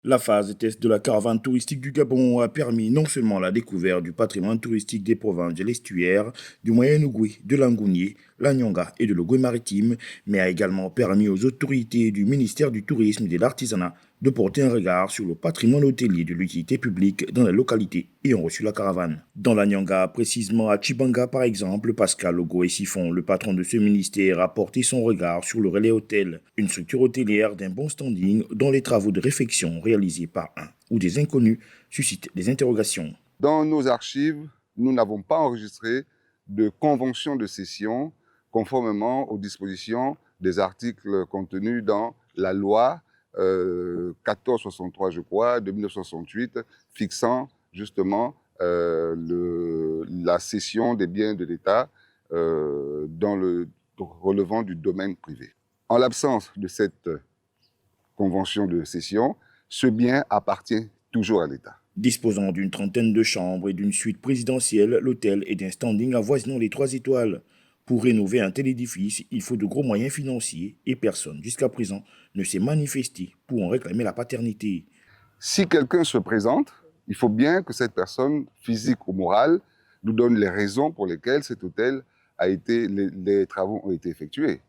La phase test de la caravane touristique du Gabon a permis non seulement la découverte du patrimoine touristique des provinces de l'estuaire, du Moyen-Ogooué, de l'Angounié, la Nyanga et de l'Ogooué-Maritime, mais a également permis aux autorités du ministère du Tourisme et de l'Artisanat de porter un regard sur le patrimoine hôtelier de l'utilité publique dans les localités ayant reçu la caravane. Dans la Nyanga, précisément à Chibanga par exemple, Pascal Ogooué Siphon, le patron de ce ministère, a porté son regard sur le Relais Hôtel, une structure hôtelière d'un bon standing dont les travaux de réfection réalisés par un ou des inconnus suscitent des interrogations. Dans nos archives, nous n'avons pas enregistré de convention de cession conformément aux dispositions des articles contenus dans la loi 1463, je crois, de 1968, fixant justement la cession des biens de l'État relevant du domaine privé. En l'absence de cette convention de cession, ce bien appartient toujours à l'État. Disposant d'une trentaine de chambres et d'une suite présidentielle, l'hôtel est d'un standing avoisinant les 3 étoiles. Pour rénover un tel édifice, il faut de gros moyens financiers et personne, jusqu'à présent, ne s'est manifesté pour en réclamer la paternité. Si quelqu'un se présente, il faut bien que cette personne, physique ou morale, nous donne les raisons pour lesquelles cet hôtel les travaux ont été effectués.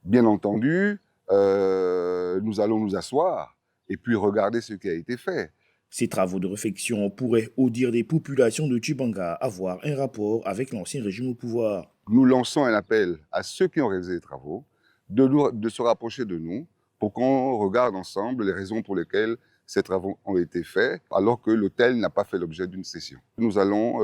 Bien entendu, nous allons nous asseoir et puis regarder ce qui a été fait. Ces travaux de réfection pourraient, au dire des populations de Tchibanga, avoir un rapport avec l'ancien régime au pouvoir. Nous lançons un appel à ceux qui ont réalisé les travaux de se rapprocher de nous pour qu'on regarde ensemble les raisons pour lesquelles ces travaux ont été faits, alors que l'hôtel n'a pas fait l'objet d'une cession. Nous allons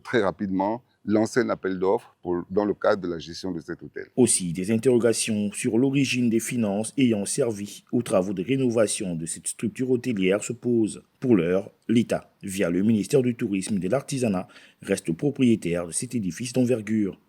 très rapidement lancer un appel d'offres dans le cadre de la gestion de cet hôtel. Aussi, des interrogations sur l'origine des finances ayant servi aux travaux de rénovation de cette structure hôtelière se posent. Pour l'heure, l'État, via le ministère du Tourisme et de l'Artisanat, reste propriétaire de cet édifice d'envergure.